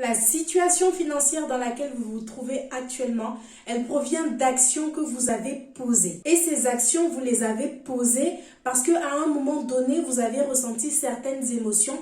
La situation financière dans laquelle vous vous trouvez actuellement, elle provient d'actions que vous avez posées. Et ces actions, vous les avez posées parce qu'à un moment donné, vous avez ressenti certaines émotions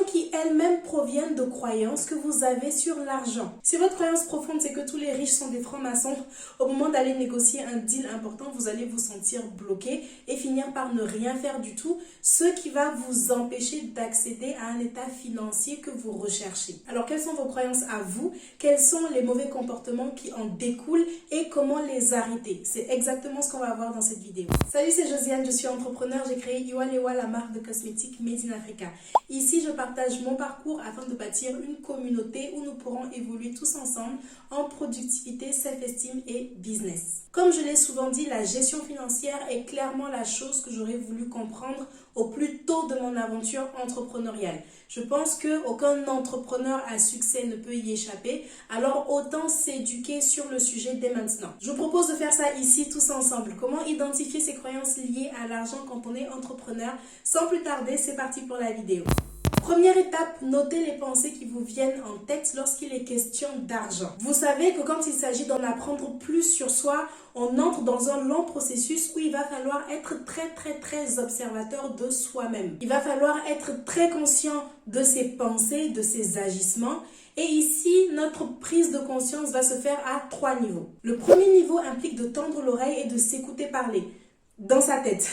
qui elles-mêmes proviennent de croyances que vous avez sur l'argent. Si votre croyance profonde, c'est que tous les riches sont des francs-maçons, au moment d'aller négocier un deal important, vous allez vous sentir bloqué et finir par ne rien faire du tout, ce qui va vous empêcher d'accéder à un état financier que vous recherchez. Alors, quelles sont vos croyances à vous? Quels sont les mauvais comportements qui en découlent et comment les arrêter? C'est exactement ce qu'on va voir dans cette vidéo. Salut, c'est Josiane, je suis entrepreneur, j'ai créé Iwalewa, la marque de cosmétiques Made in Africa. Ici, je partage mon parcours afin de bâtir une communauté où nous pourrons évoluer tous ensemble en productivité, self-esteem et business. Comme je l'ai souvent dit, la gestion financière est clairement la chose que j'aurais voulu comprendre au plus tôt de mon aventure entrepreneuriale. Je pense qu'aucun entrepreneur à succès ne peut y échapper, alors autant s'éduquer sur le sujet dès maintenant. Je vous propose de faire ça ici tous ensemble. Comment identifier ses croyances liées à l'argent quand on est entrepreneur? Sans plus tarder, c'est parti pour la vidéo. Première étape, notez les pensées qui vous viennent en tête lorsqu'il est question d'argent. Vous savez que quand il s'agit d'en apprendre plus sur soi, on entre dans un long processus où il va falloir être très observateur de soi-même. Il va falloir être très conscient de ses pensées, de ses agissements. Et ici, notre prise de conscience va se faire à 3 niveaux. Le premier niveau implique de tendre l'oreille et de s'écouter parler. Dans sa tête.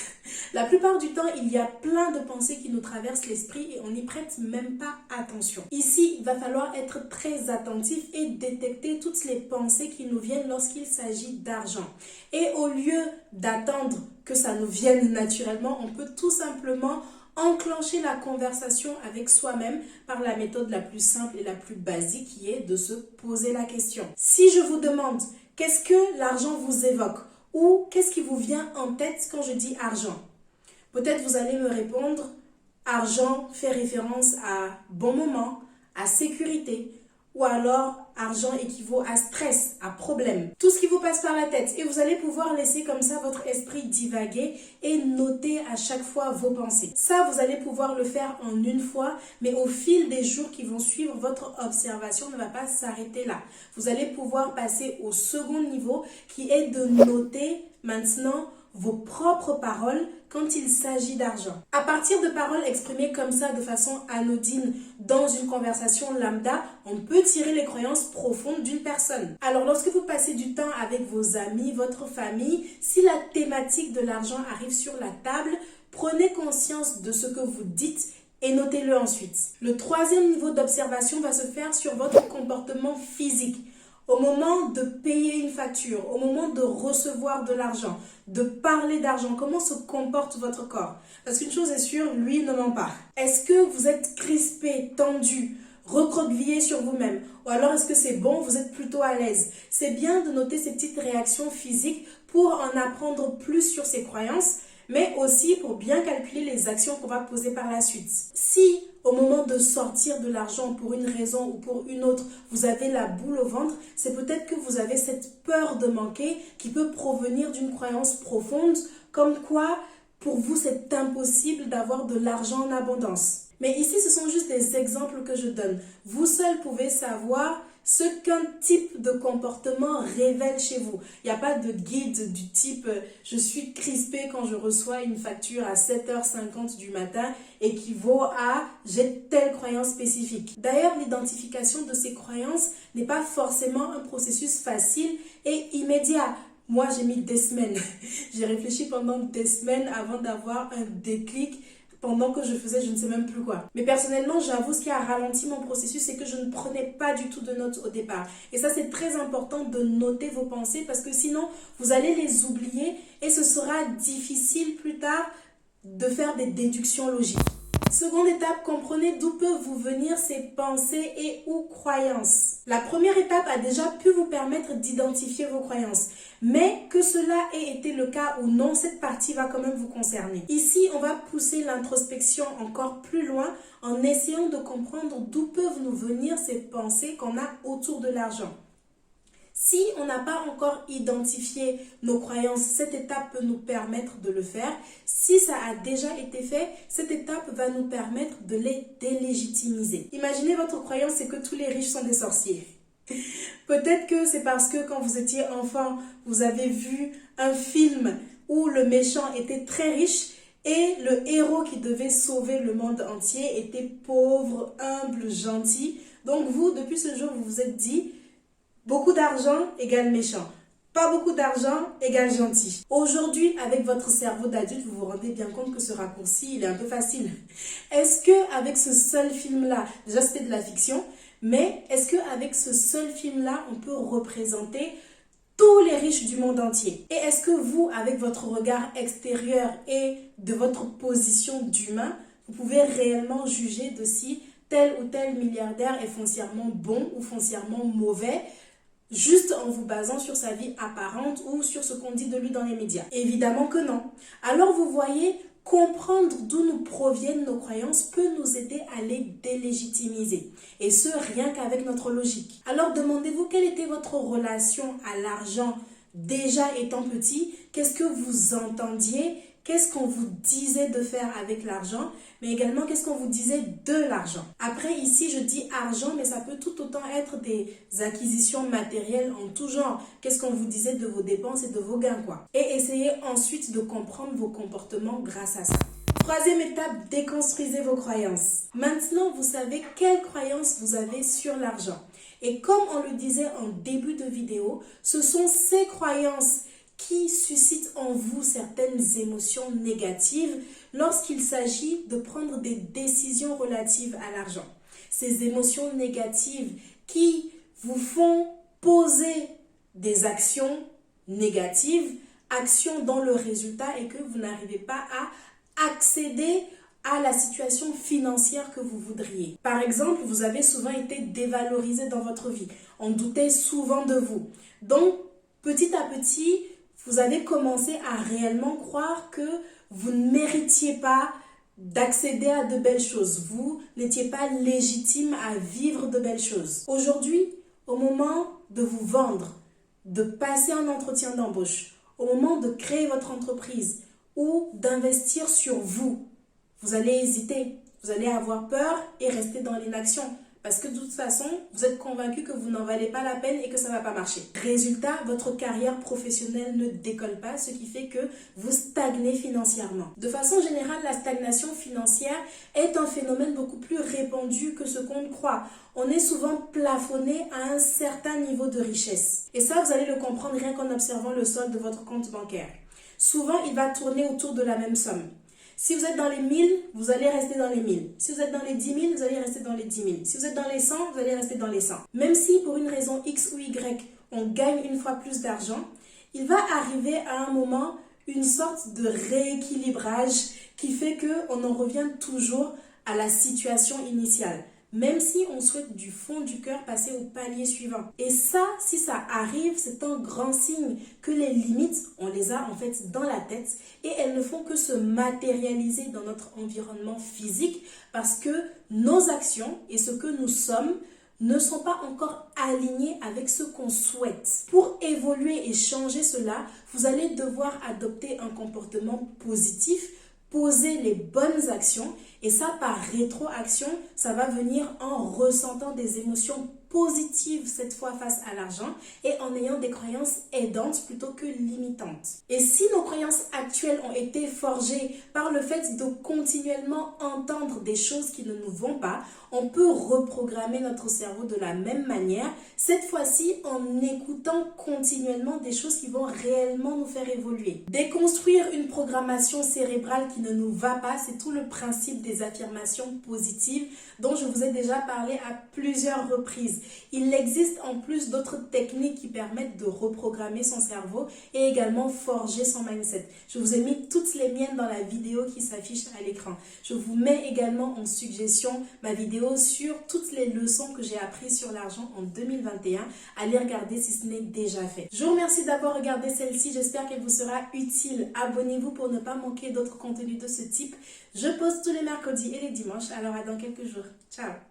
La plupart du temps, il y a plein de pensées qui nous traversent l'esprit et on n'y prête même pas attention. Ici, il va falloir être très attentif et détecter toutes les pensées qui nous viennent lorsqu'il s'agit d'argent. Et au lieu d'attendre que ça nous vienne naturellement, on peut tout simplement enclencher la conversation avec soi-même par la méthode la plus simple et la plus basique qui est de se poser la question. Si je vous demande, qu'est-ce que l'argent vous évoque ? Ou qu'est-ce qui vous vient en tête quand je dis argent? Peut-être vous allez me répondre, argent fait référence à bon moment, à sécurité, ou alors argent équivaut à stress, à problème. Tout ce qui vous passe par la tête. Et vous allez pouvoir laisser comme ça votre esprit divaguer et noter à chaque fois vos pensées. Ça, vous allez pouvoir le faire en une fois, mais au fil des jours qui vont suivre, votre observation ne va pas s'arrêter là. Vous allez pouvoir passer au second niveau qui est de noter maintenant vos propres paroles quand il s'agit d'argent. À partir de paroles exprimées comme ça de façon anodine dans une conversation lambda, on peut tirer les croyances profondes d'une personne. Alors lorsque vous passez du temps avec vos amis, votre famille, si la thématique de l'argent arrive sur la table, prenez conscience de ce que vous dites et notez-le ensuite. Le troisième niveau d'observation va se faire sur votre comportement physique. Au moment de payer une facture, au moment de recevoir de l'argent, de parler d'argent, comment se comporte votre corps? Parce qu'une chose est sûre, lui ne ment pas. Est-ce que vous êtes crispé, tendu, recroquevillé sur vous-même? Ou alors est-ce que c'est bon, vous êtes plutôt à l'aise? C'est bien de noter ces petites réactions physiques pour en apprendre plus sur ses croyances, mais aussi pour bien calculer les actions qu'on va poser par la suite. Si au moment de sortir de l'argent pour une raison ou pour une autre, vous avez la boule au ventre, c'est peut-être que vous avez cette peur de manquer qui peut provenir d'une croyance profonde, comme quoi pour vous c'est impossible d'avoir de l'argent en abondance. Mais ici, ce sont juste des exemples que je donne. Vous seul pouvez savoir ce qu'un type de comportement révèle chez vous. Il n'y a pas de guide du type « je suis crispé quand je reçois une facture à 7h50 du matin » équivaut à « j'ai telle croyance spécifique ». D'ailleurs, l'identification de ces croyances n'est pas forcément un processus facile et immédiat. Moi, j'ai mis des semaines. J'ai réfléchi pendant des semaines avant d'avoir un déclic pendant que je faisais je ne sais même plus quoi. Mais personnellement, j'avoue, ce qui a ralenti mon processus, c'est que je ne prenais pas du tout de notes au départ. Et ça, c'est très important de noter vos pensées parce que sinon, vous allez les oublier et ce sera difficile plus tard de faire des déductions logiques. Seconde étape, comprenez d'où peuvent vous venir ces pensées et ou croyances. La première étape a déjà pu vous permettre d'identifier vos croyances. Mais que cela ait été le cas ou non, cette partie va quand même vous concerner. Ici, on va pousser l'introspection encore plus loin en essayant de comprendre d'où peuvent nous venir ces pensées qu'on a autour de l'argent. Si on n'a pas encore identifié nos croyances, cette étape peut nous permettre de le faire. Si ça a déjà été fait, cette étape va nous permettre de les délégitimiser. Imaginez votre croyance, c'est que tous les riches sont des sorciers. Peut-être que c'est parce que quand vous étiez enfant, vous avez vu un film où le méchant était très riche et le héros qui devait sauver le monde entier était pauvre, humble, gentil. Donc vous, depuis ce jour, vous vous êtes dit, beaucoup d'argent égale méchant. Pas beaucoup d'argent égale gentil. Aujourd'hui, avec votre cerveau d'adulte, vous vous rendez bien compte que ce raccourci, il est un peu facile. Est-ce qu'avec ce seul film-là, déjà c'était de la fiction, mais est-ce qu'avec ce seul film-là, on peut représenter tous les riches du monde entier? Et est-ce que vous, avec votre regard extérieur et de votre position d'humain, vous pouvez réellement juger de si tel ou tel milliardaire est foncièrement bon ou foncièrement mauvais, juste en vous basant sur sa vie apparente ou sur ce qu'on dit de lui dans les médias? Évidemment que non. Alors vous voyez, comprendre d'où nous proviennent nos croyances peut nous aider à les délégitimiser. Et ce, rien qu'avec notre logique. Alors demandez-vous quelle était votre relation à l'argent déjà étant petit. Qu'est-ce que vous entendiez? Qu'est-ce qu'on vous disait de faire avec l'argent? Mais également, qu'est-ce qu'on vous disait de l'argent? Après, ici, je dis argent, mais ça peut tout autant être des acquisitions matérielles en tout genre. Qu'est-ce qu'on vous disait de vos dépenses et de vos gains, quoi? Et essayez ensuite de comprendre vos comportements grâce à ça. Troisième étape, déconstruisez vos croyances. Maintenant, vous savez quelles croyances vous avez sur l'argent. Et comme on le disait en début de vidéo, ce sont ces croyances qui suscitent en vous certaines émotions négatives lorsqu'il s'agit de prendre des décisions relatives à l'argent. Ces émotions négatives qui vous font poser des actions négatives, actions dont le résultat est que vous n'arrivez pas à accéder à la situation financière que vous voudriez. Par exemple, vous avez souvent été dévalorisé dans votre vie. On doutait souvent de vous. Donc, petit à petit, vous avez commencé à réellement croire que vous ne méritiez pas d'accéder à de belles choses. Vous n'étiez pas légitime à vivre de belles choses. Aujourd'hui, au moment de vous vendre, de passer un entretien d'embauche, au moment de créer votre entreprise ou d'investir sur vous, vous allez hésiter, vous allez avoir peur et rester dans l'inaction. Parce que de toute façon, vous êtes convaincu que vous n'en valez pas la peine et que ça ne va pas marcher. Résultat, votre carrière professionnelle ne décolle pas, ce qui fait que vous stagnez financièrement. De façon générale, la stagnation financière est un phénomène beaucoup plus répandu que ce qu'on croit. On est souvent plafonné à un certain niveau de richesse. Et ça, vous allez le comprendre rien qu'en observant le solde de votre compte bancaire. Souvent, il va tourner autour de la même somme. Si vous êtes dans les 1000, vous allez rester dans les 1000. Si vous êtes dans les 10 000, vous allez rester dans les 10 000. Si vous êtes dans les 100, vous allez rester dans les 100. Même si pour une raison X ou Y, on gagne une fois plus d'argent, il va arriver à un moment une sorte de rééquilibrage qui fait qu'on en revient toujours à la situation initiale. Même si on souhaite du fond du cœur passer au palier suivant. Et ça, si ça arrive, c'est un grand signe que les limites, on les a en fait dans la tête et elles ne font que se matérialiser dans notre environnement physique parce que nos actions et ce que nous sommes ne sont pas encore alignés avec ce qu'on souhaite. Pour évoluer et changer cela, vous allez devoir adopter un comportement positif, poser les bonnes actions et ça par rétroaction, ça va venir en ressentant des émotions positives cette fois face à l'argent et en ayant des croyances aidantes plutôt que limitantes. Et si nos croyances actuelles ont été forgées par le fait de continuellement entendre des choses qui ne nous vont pas, on peut reprogrammer notre cerveau de la même manière, cette fois-ci en écoutant continuellement des choses qui vont réellement nous faire évoluer. Déconstruire une programmation cérébrale qui ne nous va pas, c'est tout le principe des affirmations positives dont je vous ai déjà parlé à plusieurs reprises. Il existe en plus d'autres techniques qui permettent de reprogrammer son cerveau et également forger son mindset. Je vous ai mis toutes les miennes dans la vidéo qui s'affiche à l'écran. Je vous mets également en suggestion ma vidéo sur toutes les leçons que j'ai apprises sur l'argent en 2021. Allez regarder si ce n'est déjà fait. Je vous remercie d'avoir regardé celle-ci. J'espère qu'elle vous sera utile. Abonnez-vous pour ne pas manquer d'autres contenus de ce type. Je poste tous les mercredis et les dimanches. Alors à dans quelques jours. Ciao!